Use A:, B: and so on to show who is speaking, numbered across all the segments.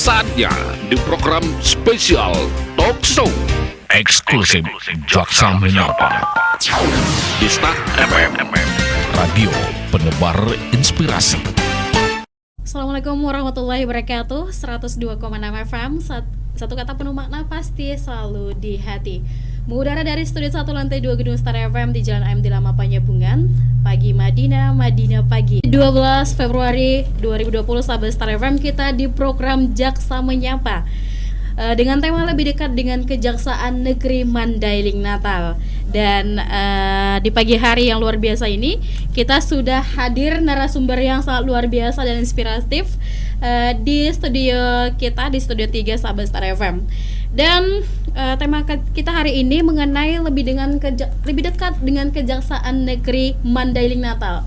A: Saatnya di program spesial Talk Show eksklusif Jaksa Menyapa di Start FM, radio penebar inspirasi.
B: Assalamualaikum warahmatullahi wabarakatuh. 102,6 FM, satu kata penuh makna pasti selalu di hati. Mengudara dari studio 1 lantai 2 gedung Star FM di Jalan AM di Lama Panyabungan. Pagi Madinah pagi 12 Februari 2020, sahabat Star FM, kita di program Jaksa Menyapa dengan tema lebih dekat dengan Kejaksaan Negeri Mandailing Natal. Dan di pagi hari yang luar biasa ini kita sudah hadir narasumber yang sangat luar biasa dan inspiratif di studio kita, di studio 3 sahabat Star FM. Dan tema kita hari ini mengenai lebih dekat dengan Kejaksaan Negeri Mandailing Natal.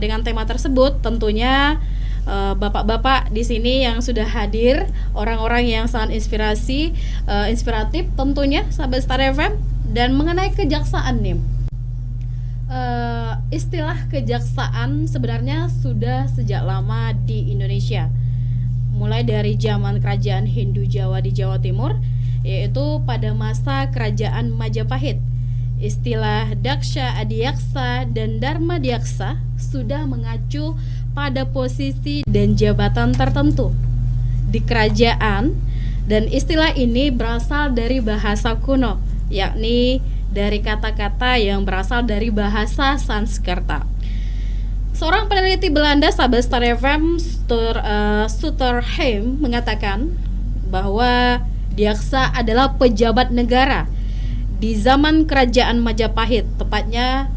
B: Dengan tema tersebut tentunya bapak-bapak di sini yang sudah hadir, orang-orang yang sangat inspiratif tentunya sahabat Star FM. Dan mengenai kejaksaan nih, istilah kejaksaan sebenarnya sudah sejak lama di Indonesia, mulai dari zaman kerajaan Hindu Jawa di Jawa Timur, yaitu pada masa kerajaan Majapahit. Istilah Daksha Adiaksa dan Dharma Diaksa sudah mengacu pada posisi dan jabatan tertentu di kerajaan, dan istilah ini berasal dari bahasa kuno, yakni dari kata-kata yang berasal dari bahasa Sanskerta. Seorang peneliti Belanda, sahabat Star FM, Suterheim, mengatakan bahwa Diaksa adalah pejabat negara di zaman kerajaan Majapahit, tepatnya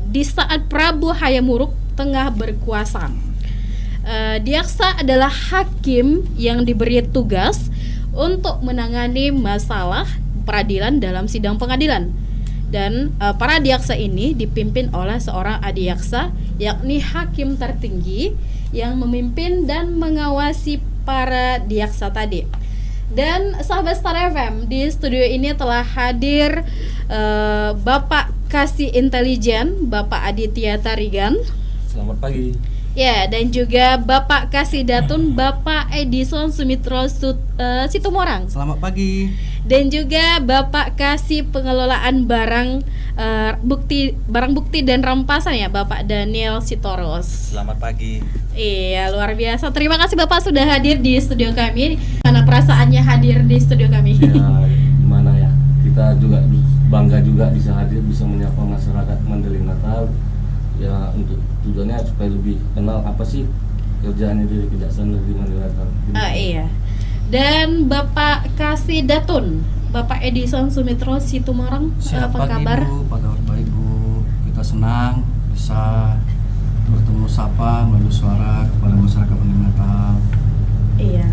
B: di saat Prabu Hayam Wuruk tengah berkuasa. Diaksa adalah hakim yang diberi tugas untuk menangani masalah peradilan dalam sidang pengadilan. Dan para diaksa ini dipimpin oleh seorang adiaksa, yakni hakim tertinggi yang memimpin dan mengawasi para diaksa tadi. Dan sahabat Star FM, di studio ini telah hadir Bapak Kasih Intelijen, Bapak Aditya Tarigan.
C: Selamat pagi.
B: Ya, dan juga Bapak Kasih Datun, Bapak Edison Sumitro Situmorang.
C: Selamat pagi.
B: Dan juga Bapak Kasih Pengelolaan Barang Bukti dan Rampasan, ya, Bapak Daniel Sitoros.
C: Selamat pagi.
B: Iya, luar biasa. Terima kasih Bapak sudah hadir di studio kami. Mana perasaannya hadir di studio kami?
C: Ya, gimana ya? Kita juga bangga juga bisa hadir, bisa menyapa masyarakat Mandailing Natal. Ya, untuk tujuannya supaya lebih kenal apa sih kerjaannya dari Kejaksaan Negeri Mandailing Natal.
B: Iya. Dan Bapak Kasih Datun, Bapak Edison Sumitro Situmorang, apa kabar?
D: Bu, apa kabar baik Bu? Kita senang bisa bertemu sapa melalui suara kepada masyarakat Mandailing Natal.
B: Iya.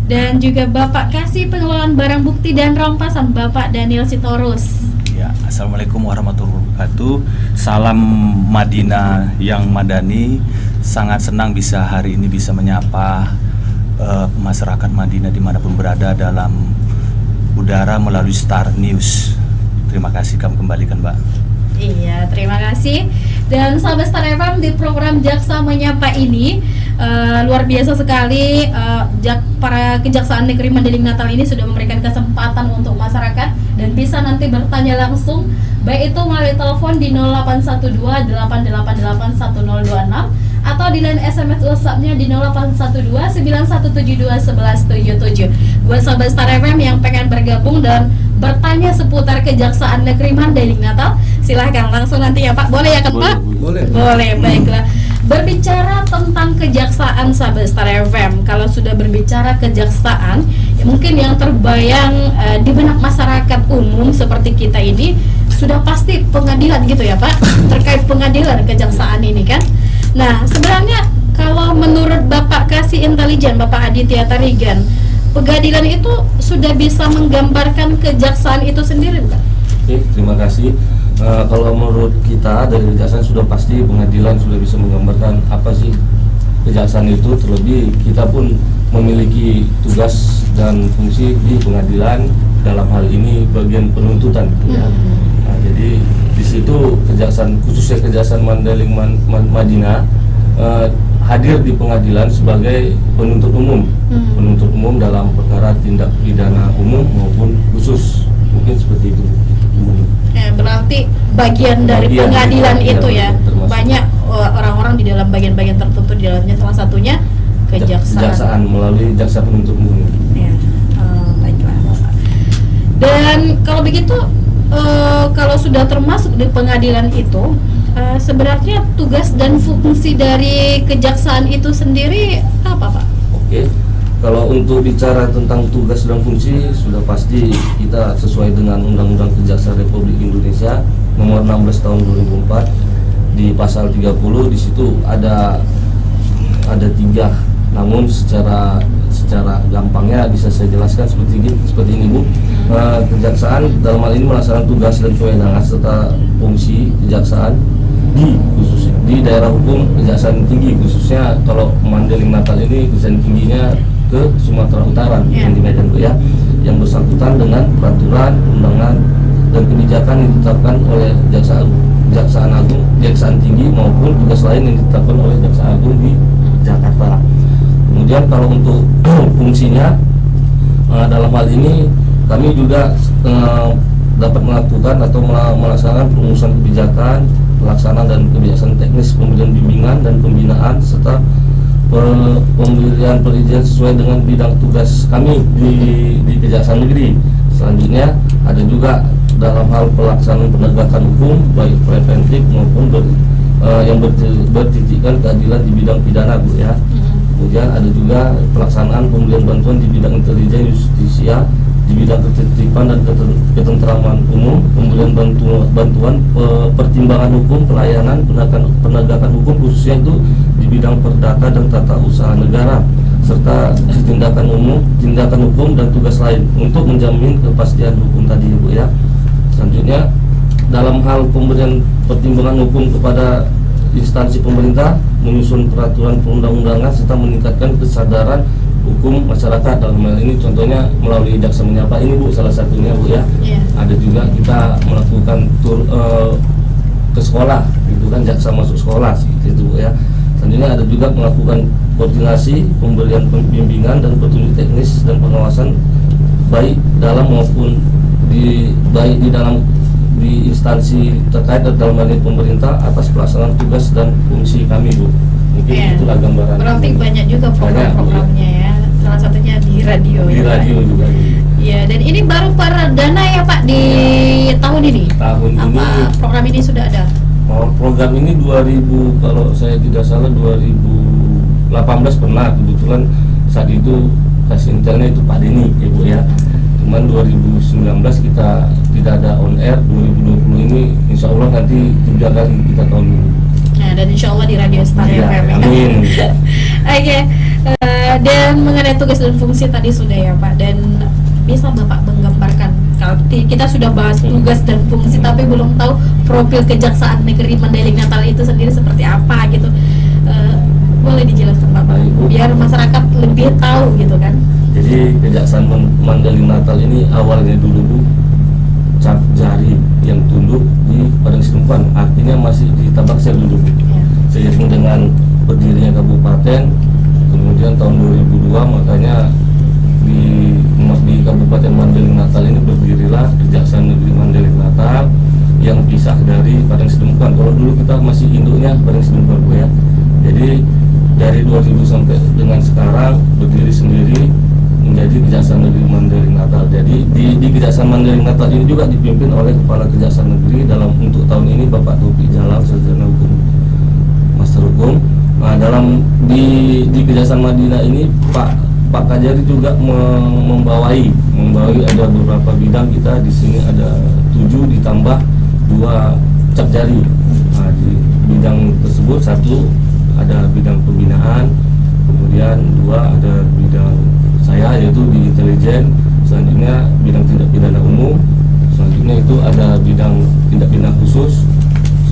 B: Dan juga Bapak Kasih Pengelolaan Barang Bukti dan Rampasan, Bapak Daniel Sitorus.
E: Ya, Assalamualaikum warahmatullahi wabarakatuh. Salam Madinah yang madani. Sangat senang bisa hari ini bisa menyapa masyarakat Madinah dimanapun berada dalam udara melalui Star News. Terima kasih, kami kembalikan Mbak.
B: Iya, terima kasih. Dan sahabat Star FM, di program Jaksa Menyapa ini luar biasa sekali. Para Kejaksaan Negeri Mandailing Natal ini sudah memberikan kesempatan untuk masyarakat dan bisa nanti bertanya langsung, baik itu melalui telepon di 0812 888 1026 atau di line SMS WhatsApp-nya di 0812 9172 1177. Buat sahabat Star FM yang pengen bergabung dan bertanya seputar Kejaksaan Negeri Mandailing Natal, silahkan langsung nanti ya Pak. Boleh ya kan Pak? Boleh, baiklah. Berbicara tentang kejaksaan sahabat Star FM, kalau sudah berbicara kejaksaan, ya mungkin yang terbayang di benak masyarakat umum seperti kita ini sudah pasti pengadilan gitu ya Pak, terkait pengadilan kejaksaan ini kan. Nah, sebenarnya kalau menurut Bapak Kasih Intelijen, Bapak Aditya Tarigan, pengadilan itu sudah bisa menggambarkan kejaksaan itu sendiri bukan?
C: Oke, terima kasih. Kalau menurut kita dari Kejaksaan sudah pasti pengadilan sudah bisa menggambarkan apa sih kejaksaan itu. Terlebih kita pun memiliki tugas dan fungsi di pengadilan, dalam hal ini bagian penuntutan ya. Nah, jadi di situ kejaksaan, khususnya Kejaksaan Mandailing Madinah, hadir di pengadilan sebagai penuntut umum, penuntut umum dalam perkara tindak pidana umum maupun khusus, mungkin seperti itu.
B: Berarti bagian dari
C: Bagian,
B: pengadilan
C: iya,
B: itu ya,
C: termasuk.
B: banyak orang-orang di dalam bagian-bagian tertentu di dalamnya, salah satunya kejaksaan.
C: Melalui jaksa penuntut umum.
B: Ya, baiklah Bapak. Dan kalau begitu, kalau sudah termasuk di pengadilan itu, sebenarnya tugas dan fungsi dari kejaksaan itu sendiri apa, Pak?
C: Oke, kalau untuk bicara tentang tugas dan fungsi, sudah pasti kita sesuai dengan Undang-Undang Kejaksaan Republik Indonesia Nomor 16 Tahun 2004 di pasal 30. Di situ ada 3, namun secara gampangnya bisa saya jelaskan seperti ini Bu. Kejaksaan dalam hal ini melaksanakan tugas dan kewenangan serta fungsi kejaksaan khususnya di daerah hukum kejaksaan tinggi, khususnya kalau Mandailing Natal ini kejaksaan tingginya ke Sumatera Utara, yang di Medan Bu ya, yang bersangkutan dengan peraturan, undangan dan kebijakan yang ditetapkan oleh Kejaksaan Agung, Kejaksaan Tinggi maupun tugas lain yang ditetapkan oleh Jaksa Agung di Jakarta. Kemudian kalau untuk fungsinya, dalam hal ini kami juga dapat melakukan atau melaksanakan perumusan kebijakan, pelaksanaan dan kebijaksanaan teknis, pemberian bimbingan dan pembinaan, serta pemberian perizinan sesuai dengan bidang tugas kami di Kejaksaan Negeri. Selanjutnya ada juga dalam hal pelaksanaan penegakan hukum baik preventif maupun yang bertitikkan keadilan di bidang pidana Bu ya. Kemudian ada juga pelaksanaan pemberian bantuan di bidang intelijen justisia, di bidang ketertiban dan ketentraman umum, pemberian bantuan pertimbangan hukum, pelayanan penegakan hukum khususnya itu di bidang perdata dan tata usaha negara, serta tindakan hukum dan tugas lain untuk menjamin kepastian hukum tadi Bu ya. Selanjutnya dalam hal pemberian pertimbangan hukum kepada instansi pemerintah, menyusun peraturan perundang-undangan serta meningkatkan kesadaran hukum masyarakat. Dalam hal ini contohnya melalui Jaksa Menyapa ini Bu, salah satunya Bu ya. Ada juga kita melakukan tur ke sekolah, itu kan jaksa masuk sekolah itu Bu ya. Selanjutnya ada juga melakukan koordinasi, pemberian pembimbingan dan petunjuk teknis dan pengawasan baik dalam maupun di instansi terkait dalam hal ini pemerintah atas pelaksanaan tugas dan fungsi kami Bu. Mungkin itulah gambaran.
B: Berarti banyak juga program-programnya ya. Salah satunya di radio.
C: Di radio juga.
B: Iya, dan ini baru perdana ya Pak di tahun ini.
C: Tahun
B: apa
C: ini
B: program ini sudah ada?
C: Program ini 2000 kalau saya tidak salah 2018 pernah, kebetulan saat itu kasih intelnya itu Pak Denny ya Bu ya. Cuman 2019 kita tidak ada on air, 2020 ini insya Allah nanti 3 kali kita tahun ini.
B: Nah, dan insya Allah di Radio Star
C: Iya,
B: FM.
C: amin.
B: Oke, dan mengenai tugas dan fungsi tadi sudah ya Pak, dan bisa Bapak menggambarkan, kalau kita sudah bahas tugas dan fungsi tapi belum tahu profil Kejaksaan Negeri Mandailing Natal itu sendiri seperti apa gitu, boleh dijelaskan Bapak biar masyarakat lebih tahu gitu kan.
C: Jadi Kejaksaan Mandailing Natal ini awalnya dulu Bu, cap jari yang tunduk di Padang Sidempuan, artinya masih di Tabaksel dulu Bu. Seiring dengan berdirinya kabupaten, kemudian tahun 2002 makanya di Kabupaten Mandailing Natal ini berdirilah Kejaksaan Negeri Mandailing Natal yang pisah dari Padang Sidempuan. Kalau dulu kita masih induknya Padang Sidempuan Bu ya. Jadi dari 2000 sampai dengan sekarang berdiri sendiri menjadi Kejaksaan Negeri Mandailing Natal. Jadi di Kejaksaan Mandailing Natal ini juga dipimpin oleh Kepala Kejaksaan Negeri dalam untuk tahun ini Bapak Taufik Jalal, sarjana hukum, master hukum. Nah, di Kejaksaan Madinah ini Pak Kajari juga membawai ada beberapa bidang. Kita di sini ada 7 ditambah 2 cap jari. Nah, di bidang tersebut 1 ada bidang pembinaan, kemudian 2 ada bidang saya yaitu di intelijen, selanjutnya bidang tindak pidana umum, selanjutnya itu ada bidang tindak pidana khusus,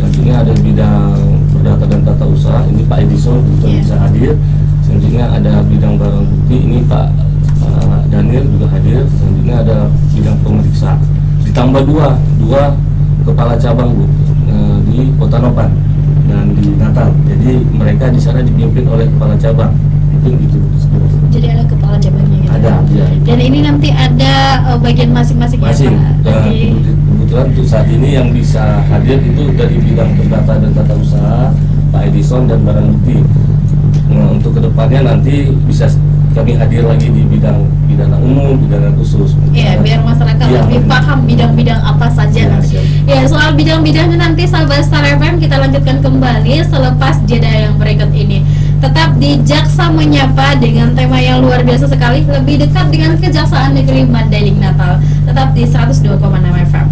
C: selanjutnya ada bidang perdata dan tata usaha, ini Pak Edison bisa hadir, selanjutnya ada bidang barang bukti, ini Pak Daniel juga hadir, selanjutnya ada bidang pemeriksa, ditambah dua kepala cabang Bu di Kota Nopan. Nah di Natal. Jadi mereka di sana dipimpin oleh kepala cabang. Mungkin gitu.
B: Jadi ada kepala cabangnya gitu.
C: Ada, ya.
B: Dan ini nanti ada bagian masing-masing ya
C: Masing.
B: Pak. Jadi,
C: Kebetulan untuk saat ini yang bisa hadir itu dari bidang perdata dan tata usaha Pak Edison dan barang bukti. Nah, untuk kedepannya nanti bisa kami hadir lagi di bidang pidana umum, pidana khusus.
B: ya biar masyarakat
C: Iya,
B: lebih
C: benar.
B: paham bidang-bidang apa saja.
C: Iya, siap.
B: Ya, soal bidang-bidangnya nanti sahabat Star FM kita lanjutkan kembali selepas jeda yang berikut ini. Tetap di Jaksa Menyapa dengan tema yang luar biasa sekali, lebih dekat dengan Kejaksaan Negeri Mandailing Natal. Tetap di 102,6 FM.